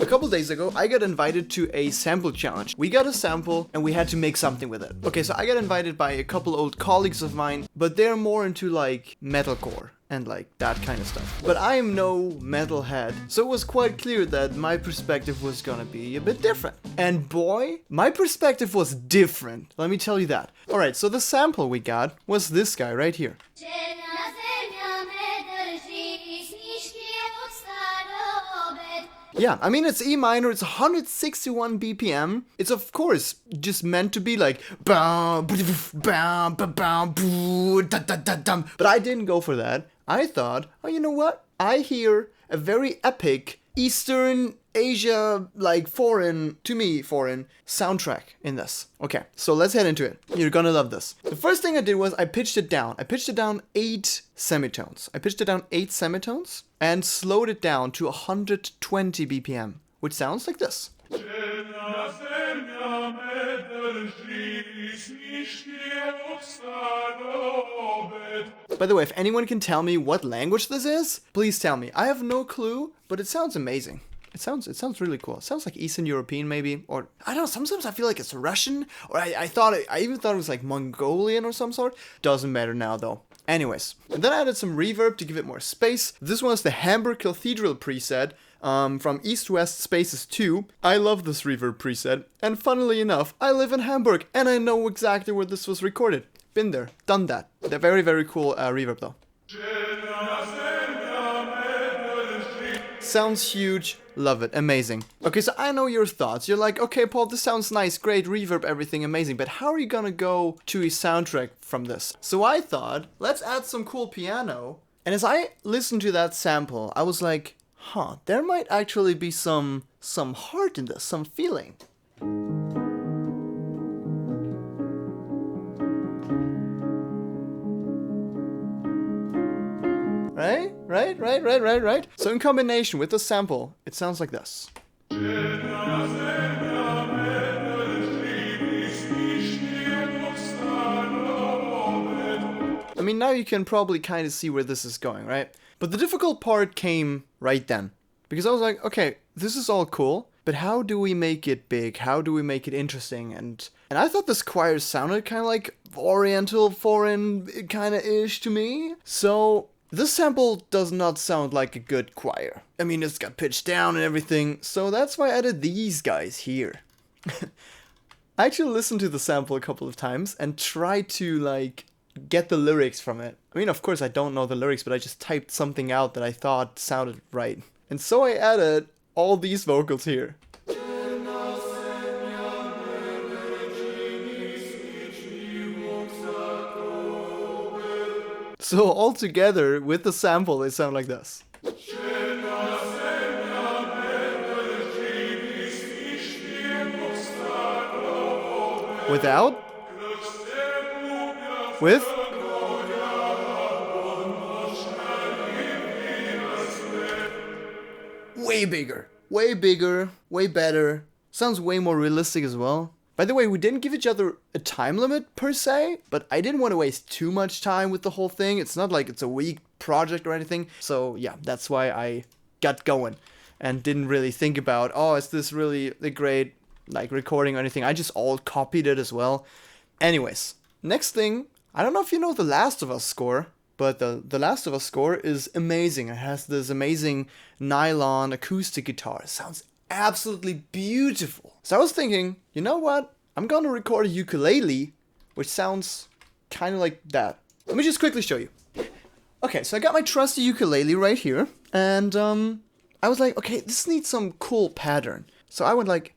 couple days ago, I got invited to a sample challenge. We got a sample and we had to make something with it. Okay, so I got invited by a couple old colleagues of mine, but they're more into like metalcore and like that kind of stuff. But I am no metalhead, so it was quite clear that my perspective was gonna be a bit different. And boy, my perspective was different, let me tell you that. Alright, so the sample we got was this guy right here. Yeah, I mean, it's E minor, it's 161 BPM. It's of course just meant to be like but I didn't go for that. I thought, oh, you know what? I hear a very epic Eastern Asia, like foreign soundtrack in this. Okay, so let's head into it. You're gonna love this. The first thing I did was I pitched it down. I pitched it down 8 semitones. And slowed it down to 120 BPM, which sounds like this. By the way, if anyone can tell me what language this is, please tell me. I have no clue, but it sounds amazing. It sounds really cool. It sounds like Eastern European maybe, or I don't know, sometimes I feel like it's Russian, or I even thought it was like Mongolian or some sort. Doesn't matter now though. Anyways, and then I added some reverb to give it more space. This was the Hamburg Cathedral preset from East West Spaces 2. I love this reverb preset, and funnily enough, I live in Hamburg, and I know exactly where this was recorded. Been there, done that. They're very, very cool reverb though. Sounds huge, love it, amazing. Okay, so I know your thoughts. You're like, okay, Paul, this sounds nice, great, reverb, everything amazing, but how are you gonna go to a soundtrack from this? So I thought, let's add some cool piano. And as I listened to that sample, I was like, huh, there might actually be some heart in this, some feeling. Right. So in combination with the sample, it sounds like this. I mean, now you can probably kind of see where this is going, right? But the difficult part came right then. Because I was like, okay, this is all cool, but how do we make it big? How do we make it interesting? And I thought this choir sounded kind of like oriental, foreign kind of ish to me. So this sample does not sound like a good choir. I mean, it's got pitched down and everything, so that's why I added these guys here. I actually listened to the sample a couple of times and tried to, like, get the lyrics from it. I mean, of course I don't know the lyrics, but I just typed something out that I thought sounded right. And so I added all these vocals here. So all together, with the sample, they sound like this. Without? With? Way bigger, way better. Sounds way more realistic as well. By the way, we didn't give each other a time limit per se, but I didn't want to waste too much time with the whole thing. It's not like it's a week project or anything. So yeah, that's why I got going and didn't really think about, oh, is this really a great like recording or anything. I just all copied it as well. Anyways, next thing, I don't know if you know the Last of Us score, but the Last of Us score is amazing. It has this amazing nylon acoustic guitar. It sounds absolutely beautiful. So I was thinking, you know what? I'm gonna record a ukulele, which sounds kind of like that. Let me just quickly show you. Okay, so I got my trusty ukulele right here, and I was like, okay, this needs some cool pattern. So I went like,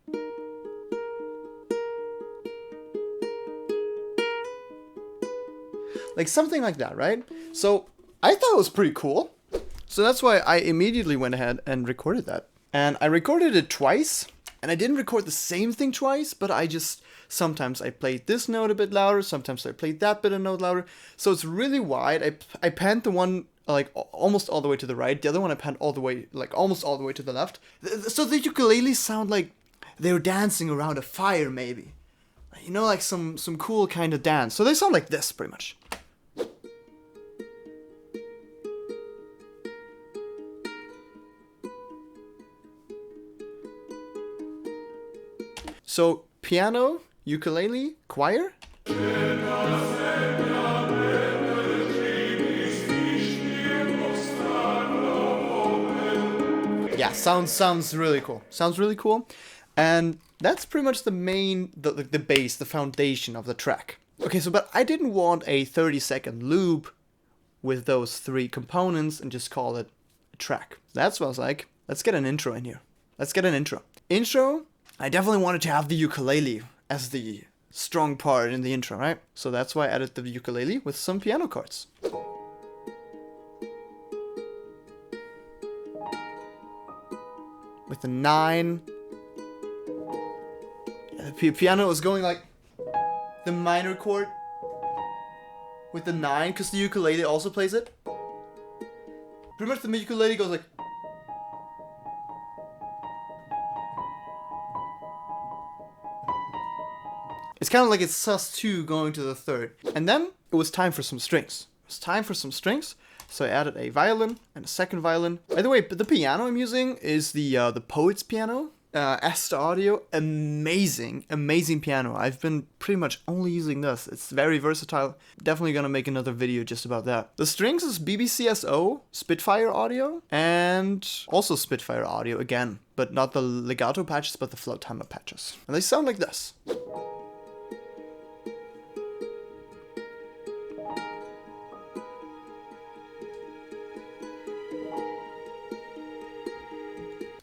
something like that, right? So I thought it was pretty cool. So that's why I immediately went ahead and recorded that. And I recorded it twice, and I didn't record the same thing twice, but sometimes I played this note a bit louder, sometimes I played that bit of note louder. So it's really wide. I panned the one like almost all the way to the right, the other one I panned all the way, like almost all the way to the left. So the ukuleles sound like they were dancing around a fire maybe. You know, like some cool kind of dance. So they sound like this pretty much. So piano, ukulele, choir. Yeah, sounds really cool. Sounds really cool. And that's pretty much the main, the base, the foundation of the track. Okay, so but I didn't want a 30-second loop with those three components and just call it a track. That's what I was like, let's get an intro in here. Let's get an intro. Intro, I definitely wanted to have the ukulele as the strong part in the intro, right? So that's why I added the ukulele with some piano chords. With the 9. The piano was going like the minor chord with the 9, because the ukulele also plays it. Pretty much the ukulele goes like. It's kind of like it's sus2 going to the 3rd. And then it was time for some strings. So I added a violin and a second violin. By the way, the piano I'm using is the Poet's piano. Asta Audio, amazing piano. I've been pretty much only using this. It's very versatile. Definitely gonna make another video just about that. The strings is BBCSO, Spitfire Audio, and also Spitfire Audio again, but not the legato patches, but the flautama patches. And they sound like this.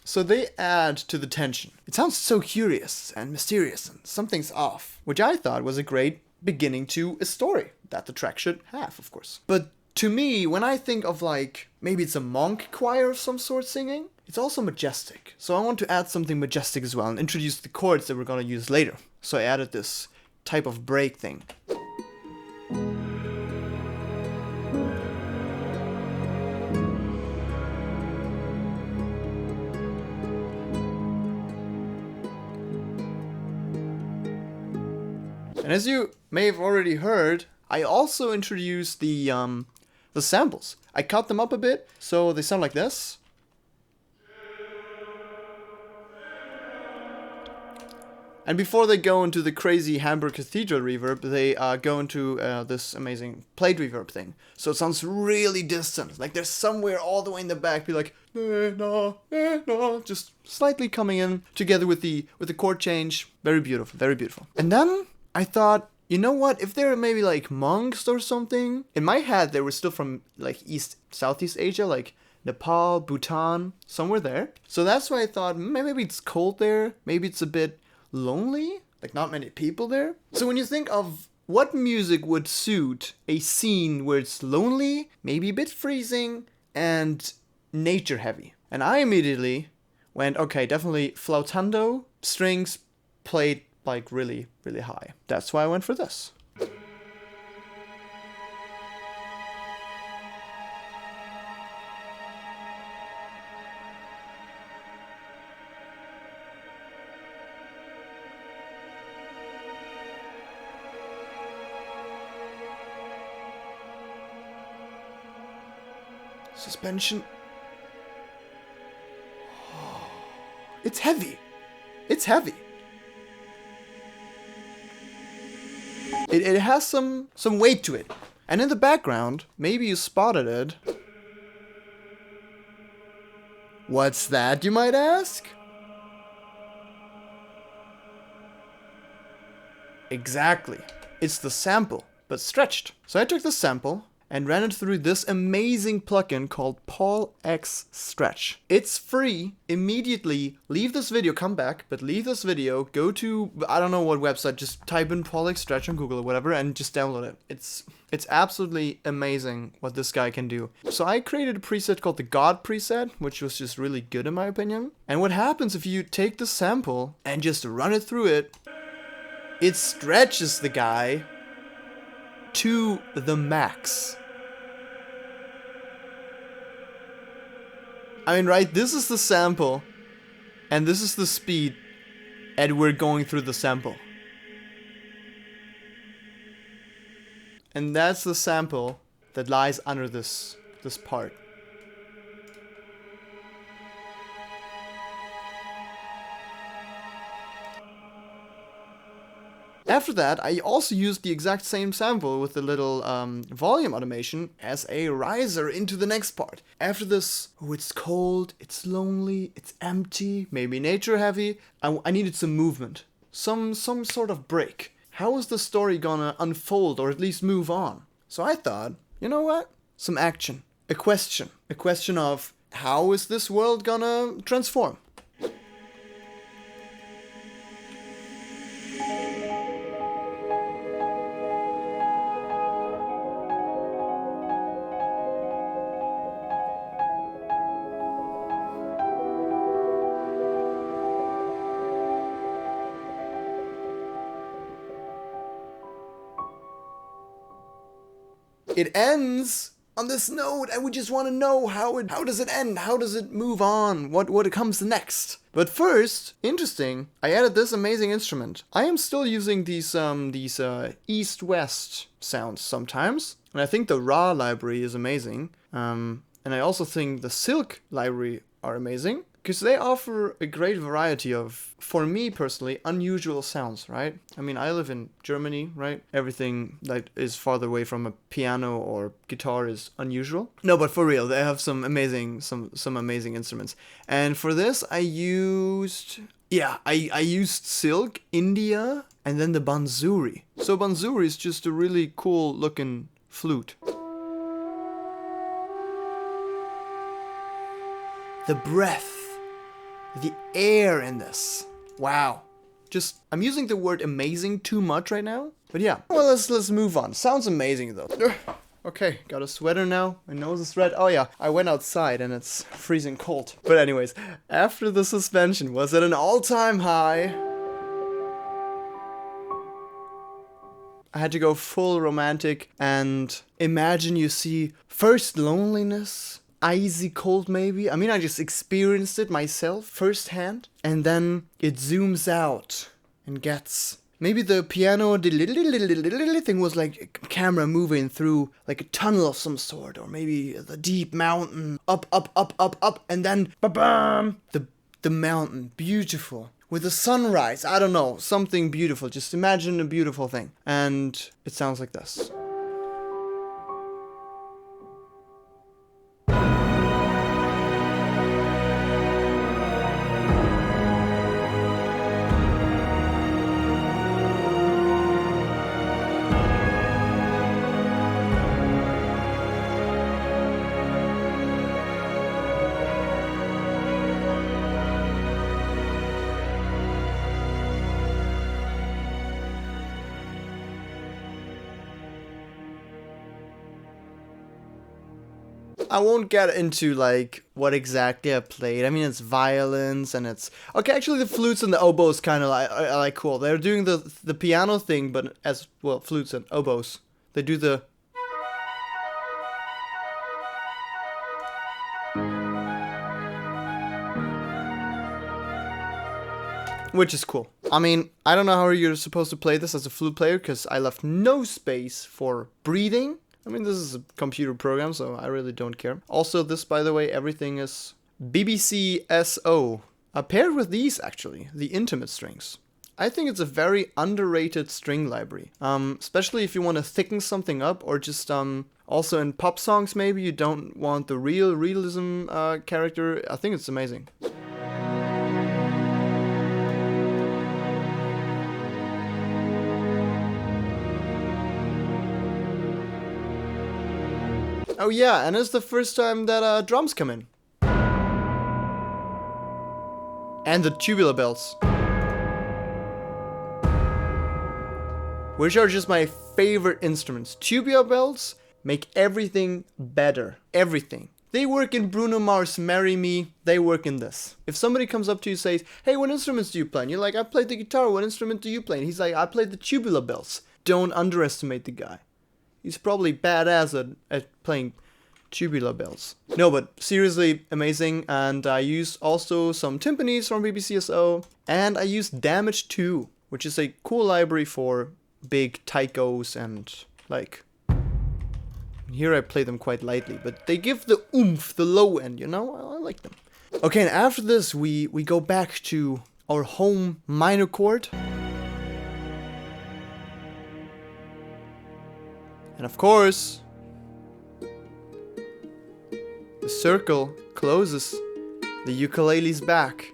So they add to the tension. It sounds so curious and mysterious and something's off, which I thought was a great beginning to a story that the track should have, of course. But to me, when I think of like, maybe it's a monk choir of some sort singing, it's also majestic. So I want to add something majestic as well and introduce the chords that we're gonna use later. So I added this type of break thing. And as you may have already heard, I also introduced the samples. I cut them up a bit, so they sound like this. And before they go into the crazy Hamburg Cathedral reverb, they go into this amazing plate reverb thing. So it sounds really distant, like they're somewhere all the way in the back, be like, no, just slightly coming in together with the chord change. Very beautiful, very beautiful. And then I thought, you know what, if they're maybe like monks or something, in my head they were still from like Southeast Asia, like Nepal, Bhutan, somewhere there. So that's why I thought, maybe it's cold there, maybe it's a bit lonely, like not many people there. So when you think of what music would suit a scene where it's lonely, maybe a bit freezing, and nature heavy. And I immediately went, okay, definitely flautando, strings played like really, really high. That's why I went for this. Suspension. It's heavy. It's heavy. It has some weight to it. And in the background, maybe you spotted it. What's that, you might ask? Exactly. It's the sample, but stretched. So I took the sample and ran it through this amazing plugin called Paul X Stretch. It's free. Immediately leave this video, come back, but leave this video, go to, I don't know what website, just type in Paul X Stretch on Google or whatever and just download it. It's absolutely amazing what this guy can do. So I created a preset called the God preset, which was just really good in my opinion. And what happens if you take the sample and just run it through it, it stretches the guy to the max. I mean, right, this is the sample, and this is the speed, and we're going through the sample. And that's the sample that lies under this part. After that, I also used the exact same sample with the little volume automation as a riser into the next part. After this, oh, it's cold, it's lonely, it's empty, maybe nature heavy. I needed some movement, some sort of break. How is the story gonna unfold or at least move on? So I thought, you know what? Some action, a question of how is this world gonna transform? It ends on this note, and we just want to know how does it end? How does it move on? What comes next? But first, interesting, I added this amazing instrument. I am still using these east-west sounds sometimes, and I think the raw library is amazing. And I also think the silk library are amazing, because they offer a great variety of, for me personally, unusual sounds, right? I mean, I live in Germany, right? Everything that is farther away from a piano or guitar is unusual. No, but for real, they have some amazing instruments. And for this, I used silk, India, and then the banzuri. So banzuri is just a really cool looking flute. The breath. The air in this. Wow. I'm using the word amazing too much right now. But yeah. Well, let's move on. Sounds amazing though. Okay, got a sweater now. My nose is red. Oh yeah, I went outside and it's freezing cold. But anyways, after the suspension was at an all-time high. I had to go full romantic and imagine you see first loneliness, icy cold maybe. I mean, I just experienced it myself firsthand, and then it zooms out and gets maybe the piano thing was like a camera moving through like a tunnel of some sort, or maybe the deep mountain up, and then ba-bam, the mountain, beautiful with the sunrise. I don't know, something beautiful. Just imagine a beautiful thing, and it sounds like this. I won't get into like what exactly I played. I mean, it's violins and it's okay. Actually, the flutes and the oboes kind of like cool. They're doing the piano thing, but as well, flutes and oboes. They do the. Which is cool. I mean, I don't know how you're supposed to play this as a flute player because I left no space for breathing. I mean, this is a computer program, so I really don't care. Also, this, by the way, everything is BBC SO. Paired with these, actually, the intimate strings. I think it's a very underrated string library. Especially if you want to thicken something up, or just also in pop songs, maybe you don't want the realism character. I think it's amazing. Oh yeah, and it's the first time that drums come in. And the tubular bells. Which are just my favorite instruments. Tubular bells make everything better. Everything. They work in Bruno Mars' Marry Me. They work in this. If somebody comes up to you and says, hey, what instruments do you play? And you're like, I played the guitar. What instrument do you play? And he's like, I played the tubular bells. Don't underestimate the guy. He's probably badass at playing tubular bells. No, but seriously amazing. And I used also some timpanis from BBC SO. And I used Damage 2, which is a cool library for big taikos and like... Here I play them quite lightly, but they give the oomph, the low end, you know? I like them. Okay, and after this we go back to our home minor chord. And of course, the circle closes. The ukulele's back.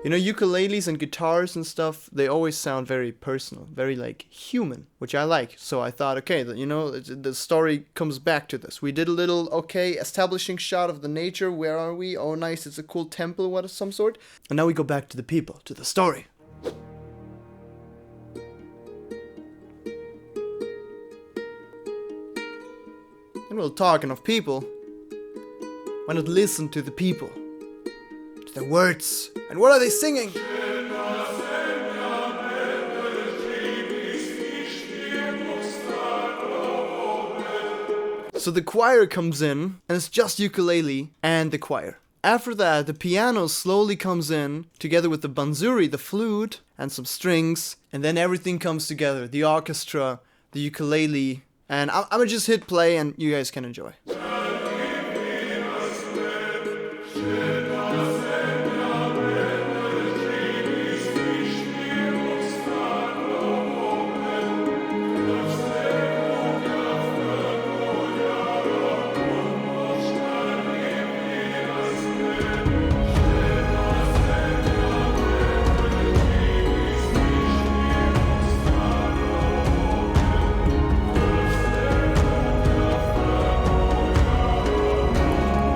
You know, ukuleles and guitars and stuff, they always sound very personal, very like human, which I like. So I thought, okay, you know, the story comes back to this. We did a little, okay, establishing shot of the nature. Where are we? Oh, nice, it's a cool temple, what of some sort. And now we go back to the people, to the story. And we'll talking of people. Why not listen to the people? To their words. And what are they singing? So the choir comes in, and it's just ukulele and the choir. After that, the piano slowly comes in, together with the banzuri, the flute, and some strings, and then everything comes together. The orchestra, the ukulele, and I'm gonna just hit play and you guys can enjoy.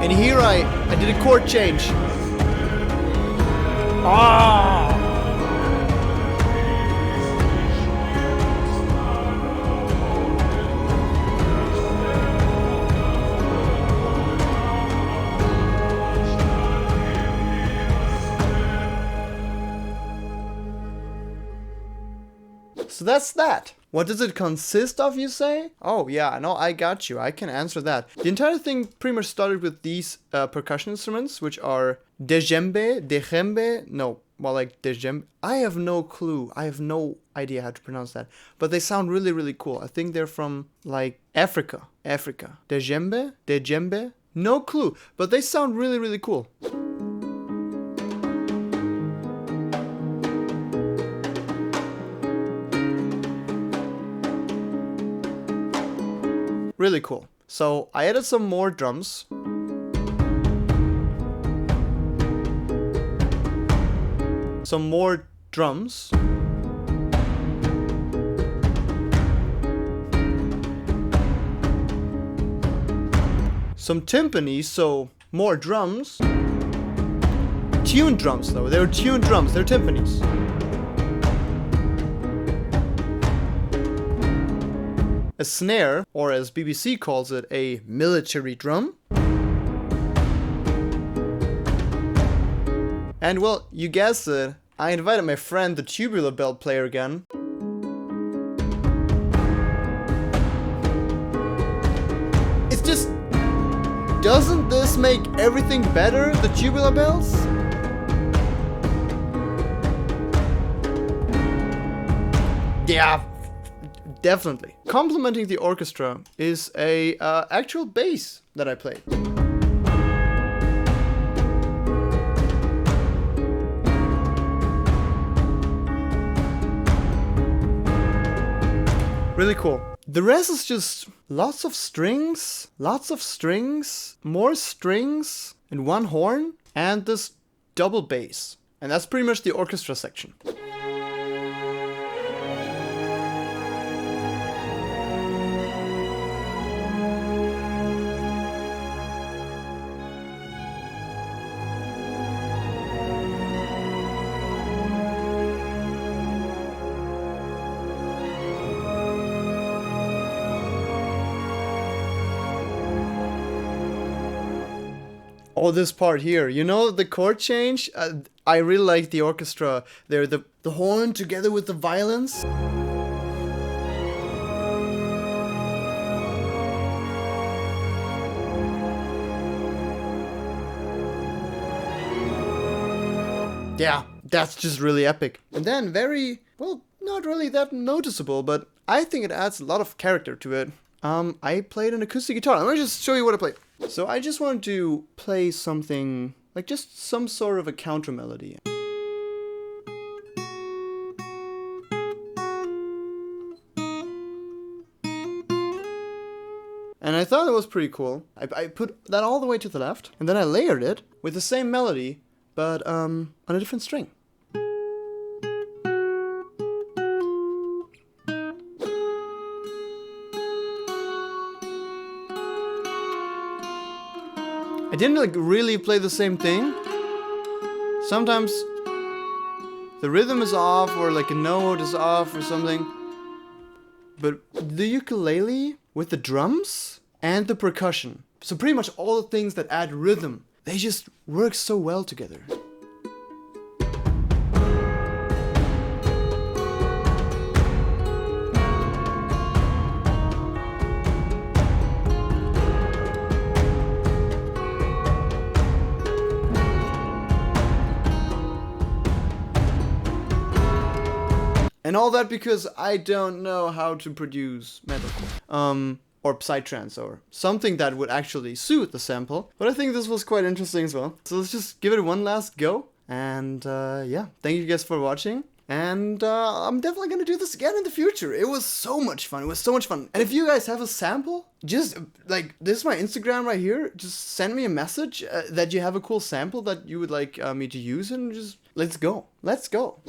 And here I did a chord change. Ah! So that's that. What does it consist of, you say? Oh yeah, no, I got you. I can answer that. The entire thing pretty much started with these percussion instruments, which are djembe, no, more like djembe. I have no clue. I have no idea how to pronounce that. But they sound really, really cool. I think they're from, like, Africa. Djembe? No clue. But they sound really, really cool. Really cool. So I added some more drums. Some more drums. Some timpani, so more drums. Tuned drums though, they're tuned drums, they're timpanis. A snare, or as BBC calls it, a military drum. And well, you guessed it, I invited my friend, the tubular belt player again. It's just... doesn't this make everything better, the tubular bells? Yeah, definitely. Complementing the orchestra is a actual bass that I played. Really cool. The rest is just lots of strings, more strings, and one horn, and this double bass. And that's pretty much the orchestra section. Oh, this part here, you know, the chord change, I really like the orchestra there, the horn together with the violins. Yeah, that's just really epic. And then very, well, not really that noticeable, but I think it adds a lot of character to it. I played an acoustic guitar. Let me just show you what I played. So I just wanted to play something, like just some sort of a counter melody. I thought it was pretty cool. I put that all the way to the left, and then I layered it with the same melody, but on a different string. I didn't like really play the same thing. Sometimes the rhythm is off, or like a note is off or something. But the ukulele with the drums and the percussion, so pretty much all the things that add rhythm, they just work so well together. And all that because I don't know how to produce metalcore. Or psytrance or something that would actually suit the sample. But I think this was quite interesting as well. So let's just give it one last go. And yeah, thank you guys for watching. And I'm definitely gonna do this again in the future. It was so much fun. It was so much fun. And if you guys have a sample, just like, this is my Instagram right here. Just send me a message that you have a cool sample that you would like me to use, and just let's go. Let's go.